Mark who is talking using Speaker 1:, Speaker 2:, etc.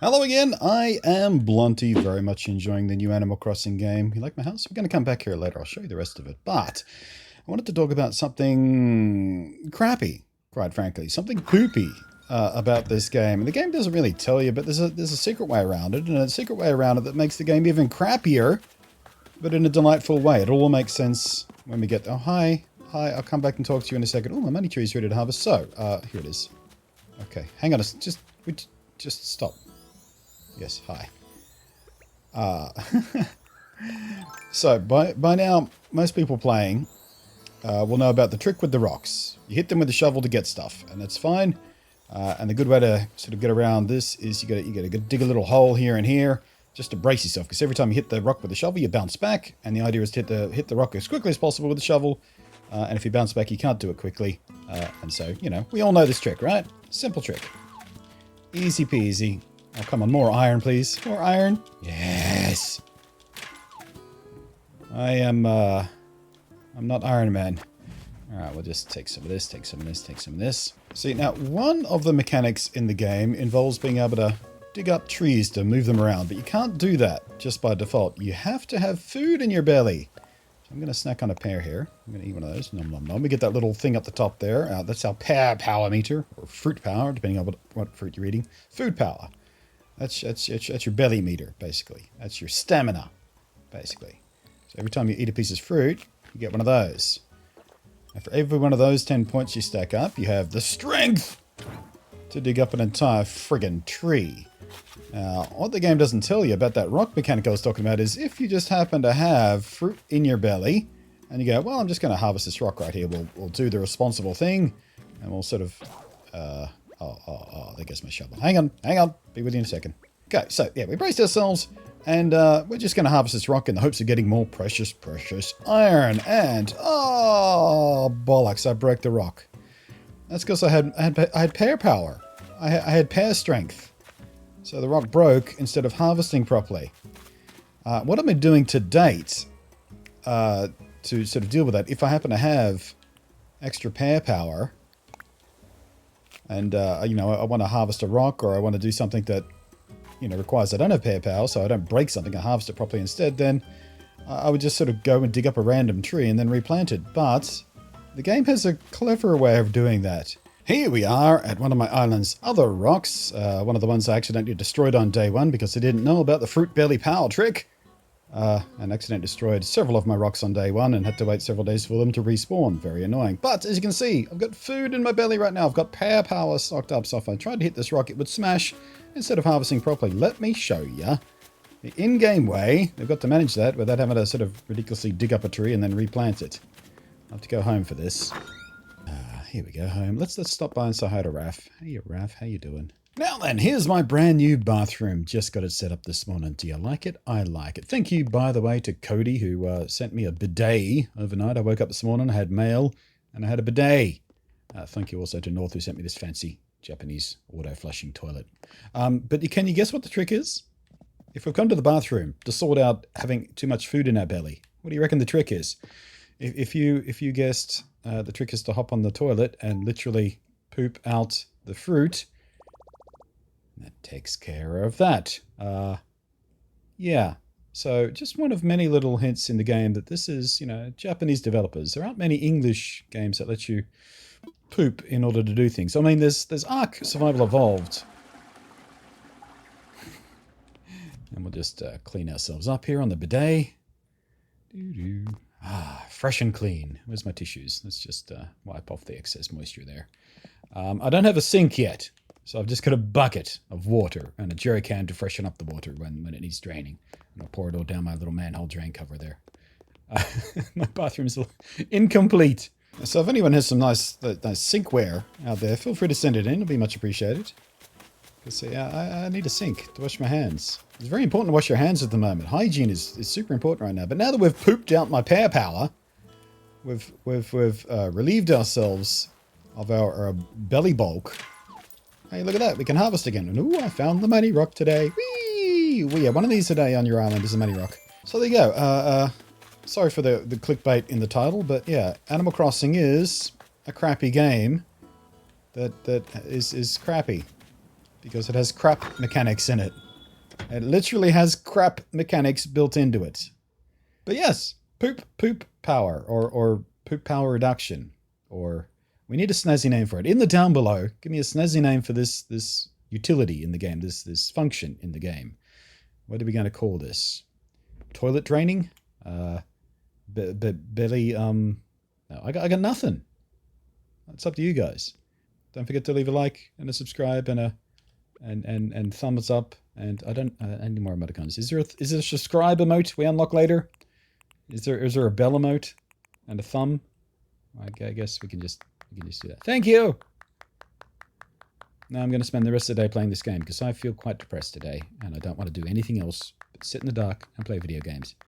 Speaker 1: Hello again, I am Blunty, very much enjoying the new Animal Crossing game. You like my house? We're going to come back here later, I'll show you the rest of it. But I wanted to talk about something crappy, quite frankly. Something poopy about this game. And the game doesn't really tell you, but there's a secret way around it, and a secret way around it that makes the game even crappier, but in a delightful way. It all makes sense when we get... Oh, hi. Hi, I'll come back and talk to you in a second. Oh, my money tree is ready to harvest. So, here it is. Okay, hang on, just stop. Yes, hi. So, by now, most people playing will know about the trick with the rocks. You hit them with the shovel to get stuff, and that's fine. And the good way to sort of get around this is you gotta dig a little hole here and here just to brace yourself, because every time you hit the rock with the shovel, you bounce back, and the idea is to hit the rock as quickly as possible with the shovel. And if you bounce back, you can't do it quickly. And so, you know, we all know this trick, right? Simple trick. Easy peasy. Oh, come on, more iron, please. More iron. Yes. I'm not Iron Man. Alright, we'll just take some of this, take some of this, take some of this. See, now, one of the mechanics in the game involves being able to dig up trees to move them around, but you can't do that just by default. You have to have food in your belly. So I'm going to snack on a pear here. I'm going to eat one of those. Nom nom nom. We get that little thing up the top there. That's our pear power meter, or fruit power, depending on what fruit you're eating. Food power. That's your belly meter, basically. That's your stamina, basically. So every time you eat a piece of fruit, you get one of those. And for every one of those 10 points you stack up, you have the strength to dig up an entire friggin' tree. Now, what the game doesn't tell you about that rock mechanic I was talking about is if you just happen to have fruit in your belly, and you go, well, I'm just going to harvest this rock right here. We'll do the responsible thing, and we'll sort of... Oh, there goes my shovel. Hang on. Be with you in a second. Okay, so, yeah, we braced ourselves, and we're just going to harvest this rock in the hopes of getting more precious iron. And, oh, bollocks, I broke the rock. That's because I had pear power. I had pear strength. So the rock broke instead of harvesting properly. What I've been doing to date to sort of deal with that, if I happen to have extra pear power... And, you know, I want to harvest a rock, or I want to do something that, you know, requires I don't have pear power, so I don't break something, I harvest it properly instead, then I would just sort of go and dig up a random tree and then replant it. But the game has a clever way of doing that. Here we are at one of my island's other rocks, one of the ones I accidentally destroyed on day one because I didn't know about the fruit belly power trick. And accidentally destroyed several of my rocks on day one and had to wait several days for them to respawn. Very annoying. But as you can see, I've got food in my belly right now. I've got pear power stocked up, so if I tried to hit this rock, it would smash instead of harvesting properly. Let me show you the in-game way. They've got to manage that without having to sort of ridiculously dig up a tree and then replant it. I'll have to go home for this. Here we go, home. Let's stop by and say hi to Raph. Hey, Raph, how you doing? Now then, here's my brand new bathroom. Just got it set up this morning. Do you like it? I like it. Thank you, by the way, to Cody, who sent me a bidet overnight. I woke up this morning, I had mail, and I had a bidet. Thank you also to North, who sent me this fancy Japanese auto-flushing toilet. But can you guess what the trick is? If we've come to the bathroom to sort out having too much food in our belly, what do you reckon the trick is? If you guessed the trick is to hop on the toilet and literally poop out the fruit... That takes care of that. Yeah. So just one of many little hints in the game that this is, you know, Japanese developers. There aren't many English games that let you poop in order to do things. I mean, there's Ark Survival Evolved. And we'll just clean ourselves up here on the bidet. Doo-doo. Fresh and clean. Where's my tissues? Let's just wipe off the excess moisture there. I don't have a sink yet. So I've just got a bucket of water and a jerry can to freshen up the water when it needs draining. And I'll pour it all down my little manhole drain cover there. My bathroom's incomplete. So if anyone has some nice sinkware out there, feel free to send it in. It'll be much appreciated. Because I need a sink to wash my hands. It's very important to wash your hands at the moment. Hygiene is super important right now. But now that we've pooped out my pear power, we've relieved ourselves of our belly bulk. Hey, look at that. We can harvest again. And ooh, I found the money rock today. Whee! Well, yeah, one of these today on your island is a money rock. So there you go. Sorry for the clickbait in the title, but yeah, Animal Crossing is a crappy game that is crappy. because it has crap mechanics in it. It literally has crap mechanics built into it. But yes, poop power, or poop power reduction, or we need a snazzy name for it. In the down below, give me a snazzy name for this utility in the game, this function in the game. What are we going to call this? Toilet draining? Belly, no, I got nothing. It's up to you guys. Don't forget to leave a like and a subscribe and a thumbs up. And I don't any more emoticons. Is there a subscribe emote we unlock later? Is there a bell emote and a thumb? I guess we can just do that. Thank you. Now I'm going to spend the rest of the day playing this game because I feel quite depressed today and I don't want to do anything else but sit in the dark and play video games.